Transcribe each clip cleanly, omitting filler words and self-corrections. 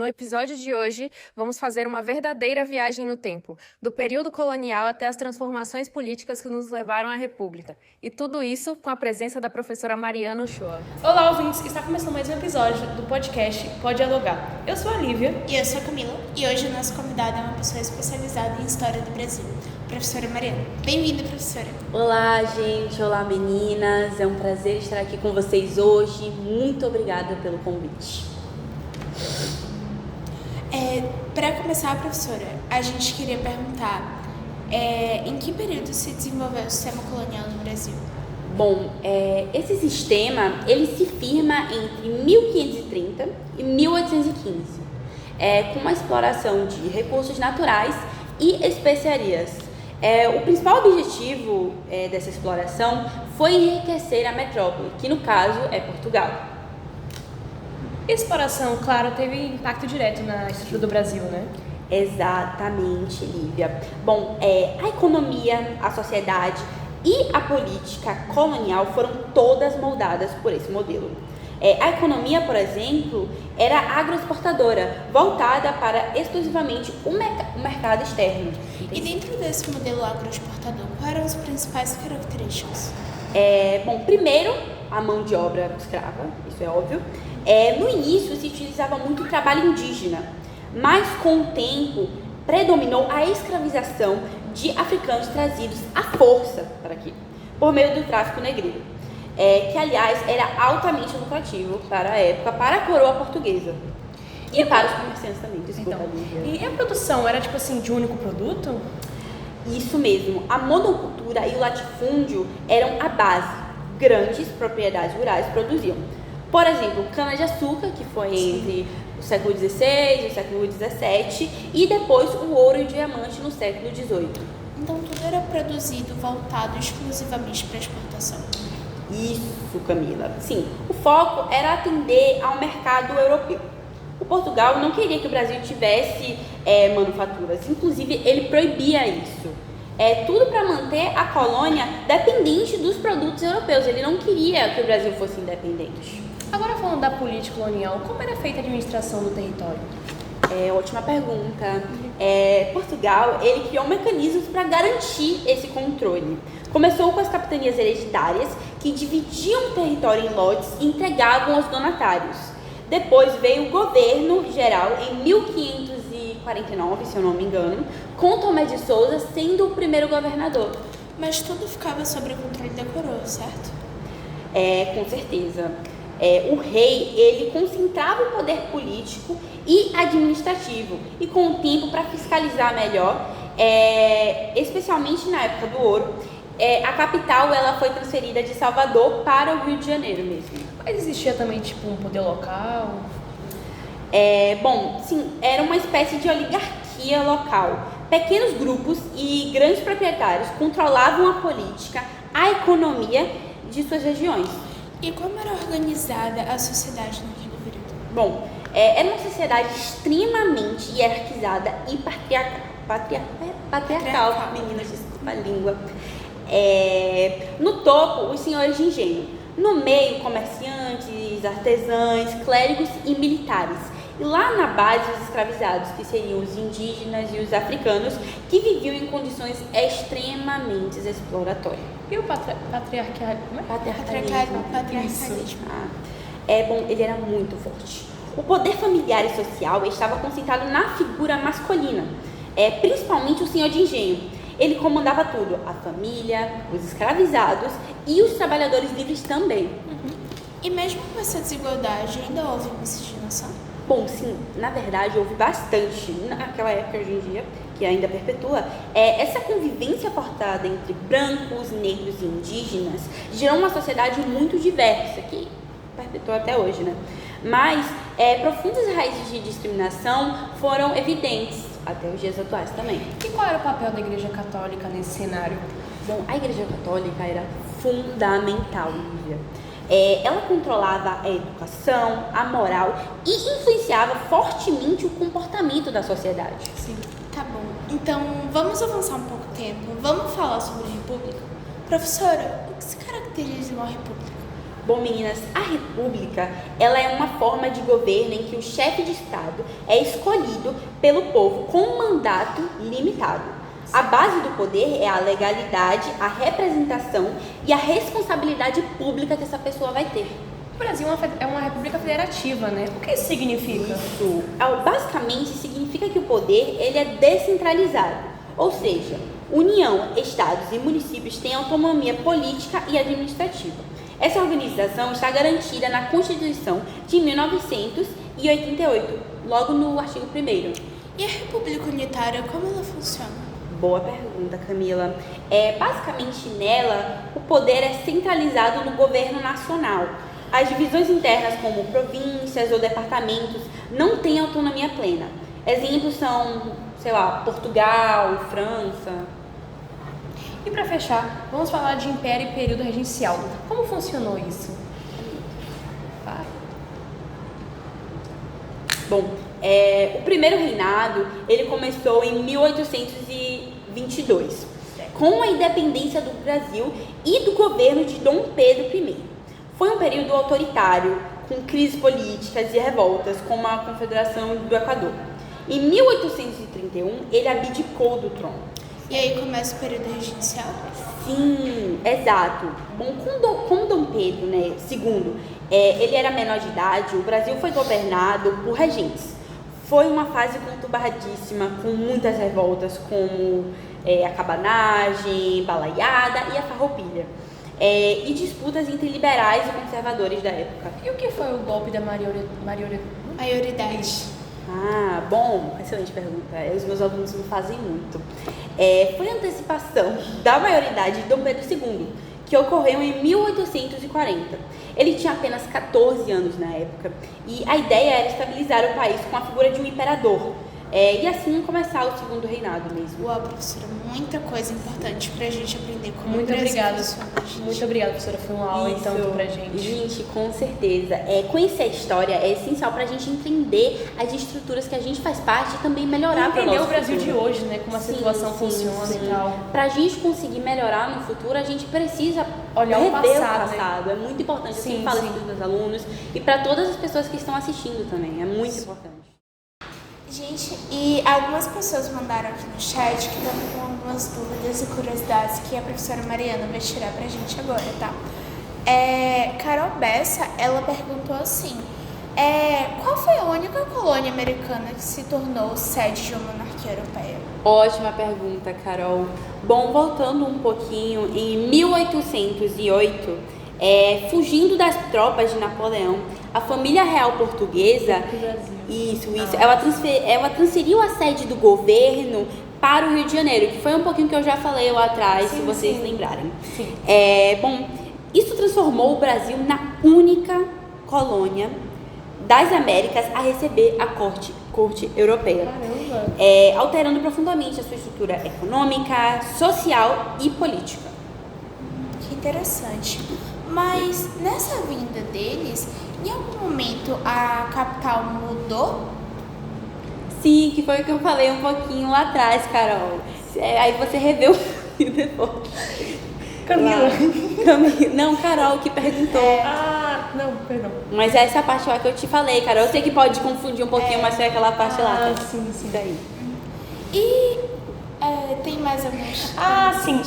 No episódio de hoje, vamos fazer uma verdadeira viagem no tempo, do período colonial até as transformações políticas que nos levaram à República. E tudo isso com a presença da professora Mariana Uchoa. Olá, ouvintes! Está começando mais um episódio do podcast Pode Dialogar. Eu sou a Lívia. E eu sou a Camila. E hoje a nossa convidada é uma pessoa especializada em História do Brasil, a professora Mariana. Bem-vinda, professora! Olá, gente! Olá, meninas! É um prazer estar aqui com vocês hoje. Muito obrigada pelo convite. Para começar, professora, a gente queria perguntar em que período se desenvolveu o sistema colonial no Brasil? Bom, esse sistema ele se firma entre 1530 e 1815, com uma exploração de recursos naturais e especiarias. O principal objetivo dessa exploração foi enriquecer a metrópole, que no caso é Portugal. A exploração, claro, teve impacto direto na estrutura do Brasil, né? Exatamente, Lívia. Bom, a economia, a sociedade e a política colonial foram todas moldadas por esse modelo. A economia, por exemplo, era agroexportadora, voltada para exclusivamente o mercado externo. E dentro desse modelo agroexportador, quais eram as principais características? Bom, primeiro, a mão de obra escrava, isso é óbvio. No início se utilizava muito o trabalho indígena, mas com o tempo predominou a escravização de africanos trazidos à força para aqui, por meio do tráfico negreiro, que aliás era altamente lucrativo para a época, para a coroa portuguesa e para os comerciantes também. Desculpa, E a produção era tipo assim, de um único produto? Isso mesmo, a monocultura e o latifúndio eram a base. Grandes propriedades rurais produziam. Por exemplo, cana-de-açúcar, que foi entre o século XVI e o século XVII, e depois o ouro e o diamante no século XVIII. Então tudo era produzido voltado exclusivamente para exportação? Isso, Camila. Sim, o foco era atender ao mercado europeu. O Portugal não queria que o Brasil tivesse manufaturas, inclusive ele proibia isso. Tudo para manter a colônia dependente dos produtos europeus. Ele não queria que o Brasil fosse independente. Agora falando da política colonial, como era feita a administração do território? Ótima pergunta. Portugal, ele criou mecanismos para garantir esse controle. Começou com as capitanias hereditárias, que dividiam o território em lotes e entregavam aos donatários. Depois veio o governo geral em 1549, se eu não me engano, com Tomé de Souza sendo o primeiro governador. Mas tudo ficava sob o controle da coroa, certo? Com certeza. O rei, ele concentrava o poder político e administrativo, e com o tempo, para fiscalizar melhor, especialmente na época do ouro, a capital ela foi transferida de Salvador para o Rio de Janeiro mesmo. Mas existia também tipo um poder local? Bom, sim, era uma espécie de oligarquia local. Pequenos grupos e grandes proprietários controlavam a política, a economia de suas regiões. E como era organizada a sociedade naquele período? Bom, era uma sociedade extremamente hierarquizada e patriarcal. Meninas, desculpa a língua. No topo, os senhores de engenho. No meio, comerciantes, artesãos, clérigos e militares. E lá na base, os escravizados, que seriam os indígenas e os africanos, que viviam em condições extremamente exploratórias. E o patriarcalismo? Patriarcalismo. Bom, ele era muito forte. O poder familiar e social estava concentrado na figura masculina, principalmente o senhor de engenho. Ele comandava tudo, a família, os escravizados e os trabalhadores livres também. Uhum. E mesmo com essa desigualdade, ainda houve miscigenação? Bom, sim, na verdade houve bastante naquela época, hoje em dia, que ainda perpetua. Essa convivência forçada entre brancos, negros e indígenas gerou uma sociedade muito diversa, que perpetua até hoje, né? Mas profundas raízes de discriminação foram evidentes até os dias atuais também. E qual era o papel da Igreja Católica nesse cenário? Bom, a Igreja Católica era fundamental, Lívia. Ela controlava a educação, a moral e influenciava fortemente o comportamento da sociedade. Sim. Tá bom. Então, vamos avançar um pouco tempo. Vamos falar sobre a República? Professora, o que se caracteriza uma República? Bom, meninas, a república, ela é uma forma de governo em que o chefe de Estado é escolhido pelo povo com um mandato limitado. A base do poder é a legalidade, a representação e a responsabilidade pública que essa pessoa vai ter. O Brasil é uma república federativa, né? O que isso significa? Isso, basicamente, significa que o poder ele é descentralizado, ou seja, União, estados e municípios têm autonomia política e administrativa. Essa organização está garantida na Constituição de 1988, logo no artigo 1º. E a República Unitária, como ela funciona? Boa pergunta, Camila. Basicamente, nela, o poder é centralizado no governo nacional. As divisões internas, como províncias ou departamentos, não têm autonomia plena. Exemplos são, Portugal, França. E para fechar, vamos falar de império e período regencial. Como funcionou isso? Bom, o primeiro reinado, ele começou em 1822, com a independência do Brasil e do governo de Dom Pedro I. Foi um período autoritário, com crises políticas e revoltas, como a Confederação do Equador. Em 1831, ele abdicou do trono. E aí começa o período regencial? Sim, exato. Bom, como Dom Pedro II, ele era menor de idade, o Brasil foi governado por regentes. Foi uma fase conturbadíssima, com muitas revoltas, como a cabanagem, balaiada e a farroupilha. E disputas entre liberais e conservadores da época. E o que foi o golpe da maioridade? Ah, bom, excelente pergunta. Os meus alunos me fazem muito. Foi a antecipação da maioridade de Dom Pedro II, que ocorreu em 1840. Ele tinha apenas 14 anos na época e a ideia era estabilizar o país com a figura de um imperador. E assim começar o segundo reinado mesmo. Uau, professora, muita coisa importante pra gente aprender como Muito o Brasil obrigada. funciona, gente. Muito obrigada, professora. Foi uma aula então pra gente. Gente, com certeza. Conhecer a história é essencial pra gente entender as estruturas que a gente faz parte e também melhorar para o entender nosso o Brasil futuro. de hoje, né? Como a situação funciona e tal. Pra gente conseguir melhorar no futuro, a gente precisa Olhar o rever passado, É muito importante. Eu Sim, sempre falo sim. isso para os alunos e para todas as pessoas que estão assistindo também. É muito importante. Gente, e algumas pessoas mandaram aqui no chat que estão com algumas dúvidas e curiosidades que a professora Mariana vai tirar pra gente agora, tá? Carol Bessa, ela perguntou assim, qual foi a única colônia americana que se tornou sede de uma monarquia europeia? Ótima pergunta, Carol. Bom, voltando um pouquinho, em 1808, fugindo das tropas de Napoleão, a família real portuguesa, ela transferiu a sede do governo para o Rio de Janeiro, que foi um pouquinho que eu já falei lá atrás, se vocês lembrarem. Sim. Bom, isso transformou o Brasil na única colônia das Américas a receber a corte europeia. Caramba! Alterando profundamente a sua estrutura econômica, social e política. Que interessante. Mas nessa vinda deles, em algum momento a capital mudou? Sim, que foi o que eu falei um pouquinho lá atrás, Carol. Aí você reveu depois. Camila. Não, Carol que perguntou. Não, perdão. Mas essa parte lá que eu te falei, Carol. Eu sei que pode confundir um pouquinho, mas foi aquela parte lá. Tá? Sim. Daí. E tem mais alguma Sim.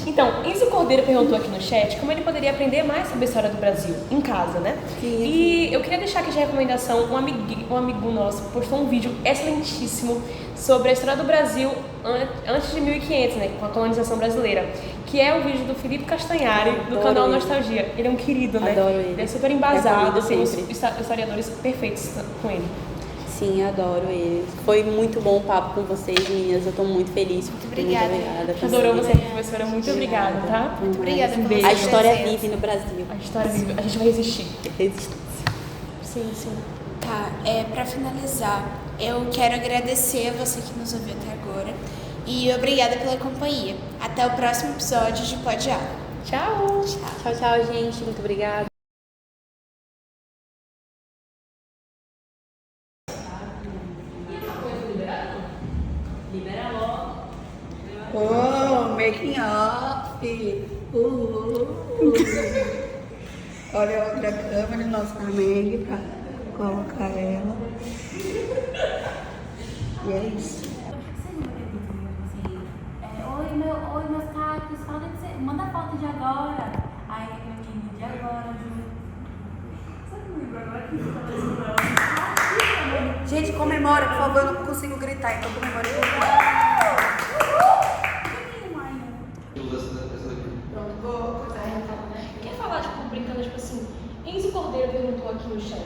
Então, Enzo Cordeiro perguntou aqui no chat como ele poderia aprender mais sobre a história do Brasil em casa, né? Sim. E eu queria deixar aqui de recomendação, um amigo nosso postou um vídeo excelentíssimo sobre a história do Brasil antes de 1500, né? Com a colonização brasileira. Que é o vídeo do Felipe Castanhari, do Adoro canal ele. Nostalgia. Ele é um querido, né? Adoro ele. Ele é super embasado, Recomendo os sempre. historiadores perfeitos com ele. Sim, adoro ele. Foi muito bom o papo com vocês, meninas. Eu tô muito feliz. Muito obrigada. Adorou você, professora. Muito obrigada, tá? Muito obrigada Um pela beijo. A sua história presença. vive no Brasil. A história vive. A gente vai resistir. Resistência. Sim. Tá, pra finalizar, eu quero agradecer a você que nos ouviu até agora e obrigada pela companhia. Até o próximo episódio de Pode Aula. Tchau! Tchau, gente. Muito obrigada. Oh, making off. Olha a outra câmera, nosso amigo, pra colocar ela. E é isso. Oi, meus cactos, fala de você. Manda foto de agora. Aí, meu menino, de agora, Gente, comemora, por favor, eu não consigo gritar, então comemora. Quer falar, tipo, brincando, tipo assim, Enzo Cordeiro perguntou aqui no chat.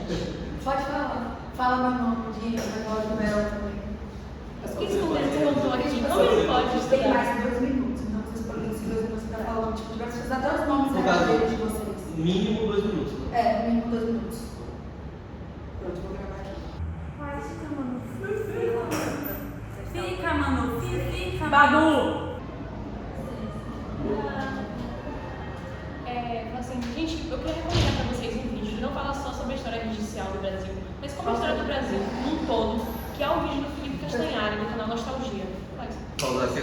Pode falar. Fala meu nome, dia, negócio do Mel também. Enzo Cordeiro perguntou aqui, como ele pode Tem estudar? mais de 2 minutos, então vocês podem esses 2 minutos que tá falando, tipo, vai precisar até os nomes No da caso, carreira de vocês. mínimo 2 minutos. Né? É, mínimo 2 minutos. Pronto, vou gravar aqui. Fica, mano, fica. Babu! Assim, gente, eu queria recomendar pra vocês um vídeo que não fala só sobre a história judicial do Brasil, mas como a história do Brasil num todo, que é o vídeo do Felipe Castanhari, do canal Nostalgia. Faz. Pausar essa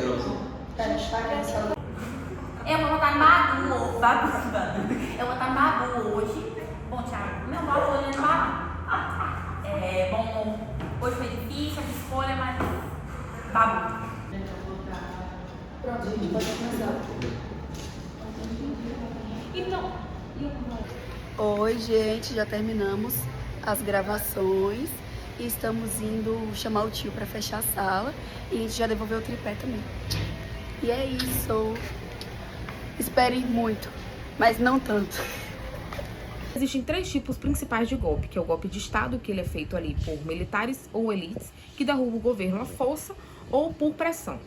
gravação. Eu vou botar no Babu. Eu vou botar no Babu hoje. Bom, Thiago, meu Babu hoje é no Babu. Bom, hoje foi difícil essa escolha, mas Babu. Pronto, gente, pode começar. Então, Oi, gente, já terminamos as gravações e estamos indo chamar o tio para fechar a sala e a gente já devolveu o tripé também. E é isso. Esperem muito, mas não tanto. Existem 3 tipos principais de golpe, que é o golpe de Estado, que ele é feito ali por militares ou elites, que derruba o governo à força ou por pressão.